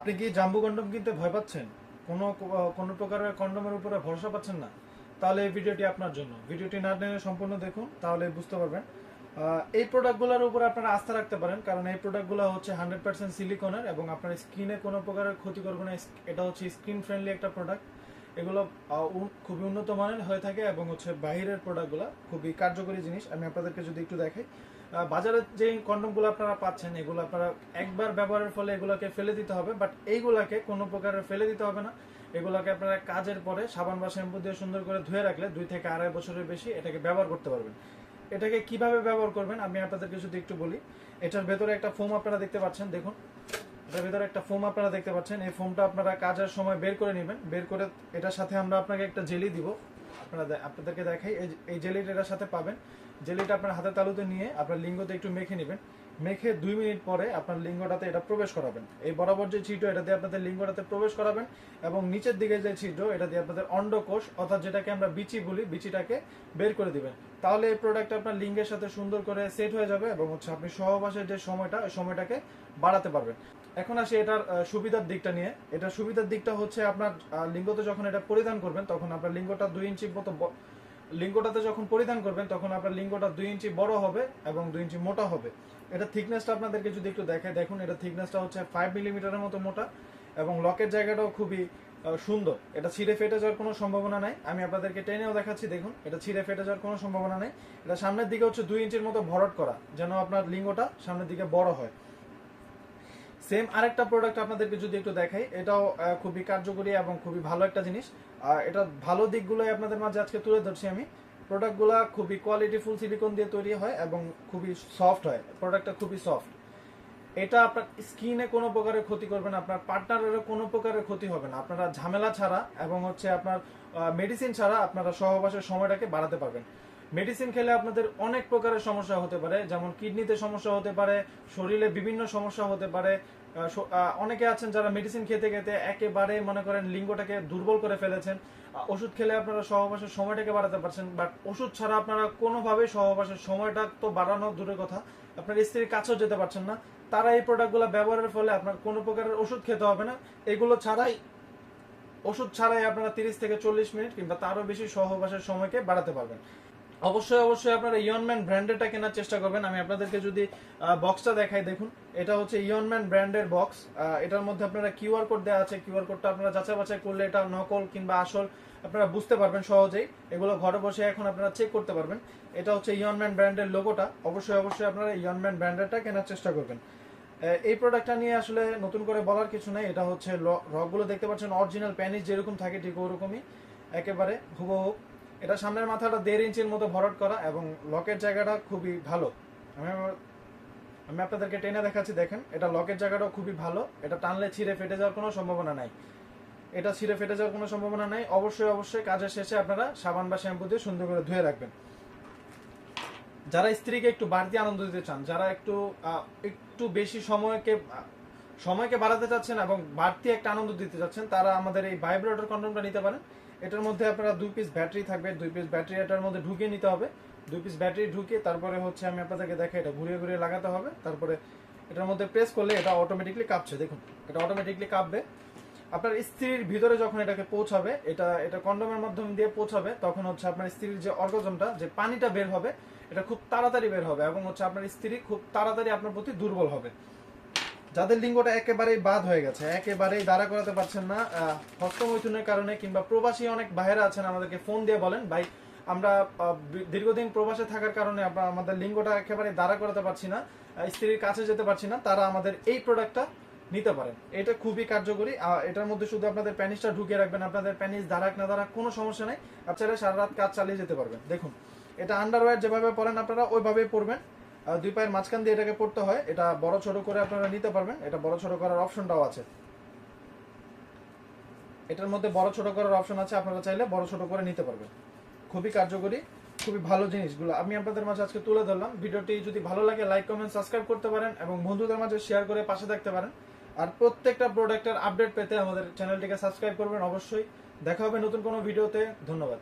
আপনি কি জাম্বু কন্ডম কিনতে ভয় পাচ্ছেন? কোনো কোনো প্রকারের কন্ডোমের উপরে ভরসা পাচ্ছেন না? তাহলে এই ভিডিওটি আপনার জন্য। ভিডিওটি না টেনে সম্পূর্ণ দেখুন, তাহলে বুঝতে পারবেন। এই প্রোডাক্টগুলোর উপরে আপনারা আস্থা রাখতে পারেন, কারণ এই প্রোডাক্টগুলো হচ্ছে 100% সিলিকনের এবং আপনার স্কিনে কোনো প্রকারের ক্ষতি করবে না। এটা হচ্ছে স্কিন ফ্রেন্ডলি একটা প্রোডাক্ট। এগুলো খুবই উন্নত মানের হয়ে থাকে এবং হচ্ছে বাইরের প্রোডাক্টগুলো খুবই কার্যকরী জিনিস। আমি আপনাদেরকে যদি একটু দেখাই, বাজারে যে কন্ডমগুলো আপনারা পাচ্ছেন, এগুলো আপনারা একবার ব্যবহারের ফলে এগুলোকে ফেলে দিতে হবে, বাট এইগুলাকে কোনো প্রকারের ফেলে দিতে হবে না। এগুলোকে আপনারা কাজের পরে সাবান বা শ্যাম্পু দিয়ে সুন্দর করে ধুয়ে রাখলে 2 থেকে 2.5 বছরের বেশি এটাকে ব্যবহার করতে পারবেন। এটাকে কিভাবে ব্যবহার করবেন আমি আপনাদেরকে যদি একটু বলি। এটার ভেতরে একটা ফোম আপনারা দেখতে পাচ্ছেন, দেখুন এটার ভেতরে একটা ফোম আপনারা দেখতে পাচ্ছেন। এই ফোমটা আপনারা কাজের সময় বের করে নেবেন। বের করে এটার সাথে আমরা আপনাকে একটা জেলি দিব। আপনাদেরকে দেখাই, এই জেলিটা এটার সাথে পাবেন। জেলিটা আপনার হাতের তালুতে নিয়ে আপনার লিঙ্গতে একটু মেখে নেবেন। মেখে 2 মিনিট পরে আপনার লিঙ্গটাতে এটা প্রবেশ করাবেন। এই বরাবর যে ছিদ্র, এটা দিয়ে আপনাদের লিঙ্গটাতে প্রবেশ করাবেন এবং নিচের দিকে যে ছিদ্র, এটা দিয়ে আপনাদের অন্ডকোষ অর্থাৎ যেটাকে আমরা বিচি বলি, বিচিটাকে বের করে দিবেন। তাহলে এই প্রোডাক্ট আপনার লিঙ্গের সাথে সুন্দর করে সেট হয়ে যাবে এবং হচ্ছে আপনি সহবাসের যে সময়টা, ওই সময়টাকে বাড়াতে পারবেন। এখন আসি এটার সুবিধার দিকটা নিয়ে। এটার সুবিধার দিকটা হচ্ছে আপনার লিঙ্গতে যখন এটা পরিধান করবেন, তখন আপনার লিঙ্গটা 2 ইঞ্চি মতো লিঙ্গটাতে যখন পরিধান করবেন, তখন আপনার লিঙ্গটা 2 ইঞ্চি বড় হবে এবং 2 ইঞ্চি মোটা হবে। এটা থিকনেসটা আপনাদেরকে যদি একটু দেখায়, দেখুন এটা থিকনেসটা হচ্ছে 5 মিলিমিটারের মতো মোটা এবং লকের জায়গাটাও খুবই সুন্দর। এটা ছিঁড়ে ফেটে যাওয়ার কোনো সম্ভাবনা নাই। আমি আপনাদেরকে টেনেও দেখাচ্ছি, দেখুন এটা ছিঁড়ে ফেটে যাওয়ার কোনো সম্ভাবনা নেই। এটা সামনের দিকে হচ্ছে 2 ইঞ্চির মতো ভরাট করা, যেন আপনার লিঙ্গটা সামনের দিকে বড় হয়। সেম আরেকটা প্রোডাক্ট আপনাদেরকে যদি একটু দেখাই, এটাও খুবই কার্যকরী এবং খুবই ভালো একটা জিনিস। এটা ভালো দিকগুলোই আপনাদের মাঝে আজকে তুলে ধরছি আমি। প্রোডাক্টগুলো খুবই কোয়ালিটিফুল সিলিকন দিয়ে তৈরি হয় এবং খুবই সফট হয়। প্রোডাক্টটা খুবই সফট। এটা আপনার স্কিনে কোনো প্রকারের ক্ষতি করবে না, আপনার পার্টনারেরও কোনো প্রকারের ক্ষতি হবে না। আপনারা ঝামেলা ছাড়া এবং হচ্ছে আপনার মেডিসিন ছাড়া আপনারা সহবাসের সময়টাকে বাড়াতে পারবেন। মেডিসিন খেলে আপনাদের অনেক প্রকারের সমস্যা হতে পারে, যেমন কিডনিতে সমস্যা হতে পারে, শরীরে বিভিন্ন সমস্যা হতে পারে। অনেকে আছেন যারা মেডিসিন খেতে খেতে একেবারে মনে করেন লিঙ্গটাকে দুর্বল করে ফেলেছেন। ওষুধ খেলে আপনারা সহবাসের সময়টাকে বাড়াতে পারছেন, বাট ওষুধ ছাড়া আপনারা কোনোভাবেই সহবাসের সময়টা তো বাড়ানো দূরের কথা, আপনার স্ত্রীর কাছেও যেতে পারছেন না। তারা এই প্রোডাক্টগুলো ব্যবহারের ফলে আপনার কোনো প্রকারের ওষুধ খেতে হবে না। এগুলো ছাড়াই ওষুধ ছাড়াই আপনারা 30 থেকে 40 মিনিট কিংবা তারও বেশি সহবাসের সময়কে বাড়াতে পারবেন। অবশ্যই অবশ্যই আপনারা ইয়নম্যান ব্র্যান্ডেরটা কেনার চেষ্টা করবেন। আমি আপনাদেরকে যদি বক্সটা দেখাই, দেখুন এটা হচ্ছে ইয়নম্যান ব্র্যান্ডের বক্স। এটার মধ্যে আপনারা কিউআর কোড দেওয়া আছে। কিউআর কোডটা আপনারা যাচাই বাছাই করলে এটা নকল কিংবা আসল আপনারা বুঝতে পারবেন সহজেই। এগুলো ঘরে বসে এখন আপনারা চেক করতে পারবেন। এটা হচ্ছে ইয়নম্যান ব্র্যান্ডের লোগোটা। অবশ্যই অবশ্যই আপনারা ইয়নম্যান ব্র্যান্ডেরটা কেনার চেষ্টা করবেন। এই প্রোডাক্টটা নিয়ে আসলে নতুন করে বলার কিছু নাই। এটা হচ্ছে রকগুলো দেখতে পাচ্ছেন, অরিজিনাল প্যানিস যেরকম থাকে ঠিক ওরকমই একেবারে হুবহু। এটা সামনের মাথাটা 1.5 ইঞ্চির মতো ভরাট করা এবং লকের জায়গাটা খুবই ভালো। আমি আমি আপনাদেরকে টেনে দেখাচ্ছি, দেখেন এটা লকের জায়গাটাও খুবই ভালো। এটা টানলে ছিঁড়ে ফেটে যাওয়ার কোনো সম্ভাবনা নাই। এটা ছিঁড়ে ফেটে যাওয়ার কোনো সম্ভাবনা নাই। অবশ্যই অবশ্যই কাজের শেষে আপনারা সাবান বা শ্যাম্পু দিয়ে সুন্দর করে ধুয়ে রাখবেন। যারা স্ত্রীকে একটু বাড়তি আনন্দ দিতে চান, যারা একটু একটু বেশি সময়কে বাড়াতে চাচ্ছেন এবং বাড়তি একটা আনন্দ দিতে চাচ্ছেন, তারা আমাদের এই ভাইব্রেটর কন্ডমটা নিতে পারেন। এটার মধ্যে আপনারা 2 পিস ব্যাটারি থাকবে। 2 পিস ব্যাটারি এটার মধ্যে ঢুকিয়ে নিতে হবে। 2 পিস ব্যাটারি ঢুকিয়ে তারপরে হচ্ছে আমি আপনাদেরকে দেখাই, এটা ঘুরিয়ে ঘুরিয়ে লাগাতে হবে। তারপরে এটার মধ্যে প্রেস করলে এটা অটোমেটিকলি কাঁপছে, দেখুন এটা অটোমেটিকলি কাঁপবে। আপনার স্ত্রীর ভিতরে যখন এটাকে পৌঁছাবে, এটা এটা কন্ডোমের মাধ্যম দিয়ে পৌঁছাবে, তখন হচ্ছে আপনার স্ত্রীর যে অর্গাজমটা, যে পানিটা বের হবে, এটা খুব তাড়াতাড়ি বের হবে এবং হচ্ছে আপনার স্ত্রী খুব তাড়াতাড়ি আপনার প্রতি দুর্বল হবে। যাদের লিঙ্গটা একেবারেই বাদ হয়ে গেছে, একেবারেই দাঁড়া করাতে পারছেন না হস্তমৈথুনের কারণে, কিংবা প্রবাসী অনেক ভাইয়েরা আছেন আমাদেরকে ফোন দিয়ে বলেন, ভাই আমরা দীর্ঘদিন প্রবাসে থাকার কারণে আমাদের লিঙ্গটা একেবারে দাঁড়া করাতে পারছি না, স্ত্রীর কাছে যেতে পারছি না, তারা আমাদের এই প্রোডাক্টটা নিতে পারেন। এটা খুবই কার্যকরী। এটার মধ্যে শুধু আপনাদের প্যানিসটা ঢুকিয়ে রাখবেন, আপনাদের প্যানিস দাঁড়াক না দাঁড়াক কোনো সমস্যা নেই, আপনারা সারা রাত কাজ চালিয়ে যেতে পারবেন। দেখুন এটা আন্ডারওয়্যার যেভাবে পরেন আপনারা ওইভাবেই পরবেন। 2 পায়ের মাঝখান দিয়ে এটাকে পড়তে হয়। এটা বড় ছোট করে আপনারা নিতে পারবেন। এটা বড় ছোট করার অপশনটাও আছে। এটার মধ্যে বড় ছোট করার অপশন আছে, আপনারা চাইলে বড় ছোট করে নিতে পারবেন। খুবই কার্যকরী, খুবই ভালো জিনিসগুলো আমি আপনাদের মাঝে আজকে তুলে ধরলাম। ভিডিওটি যদি ভালো লাগে লাইক কমেন্ট সাবস্ক্রাইব করতে পারেন এবং বন্ধুদের মাঝে শেয়ার করে পাশে থাকতে পারেন। আর প্রত্যেকটা প্রোডাক্টের আপডেট পেতে আমাদের চ্যানেলটিকে সাবস্ক্রাইব করবেন অবশ্যই। দেখা হবে নতুন কোনো ভিডিওতে। ধন্যবাদ।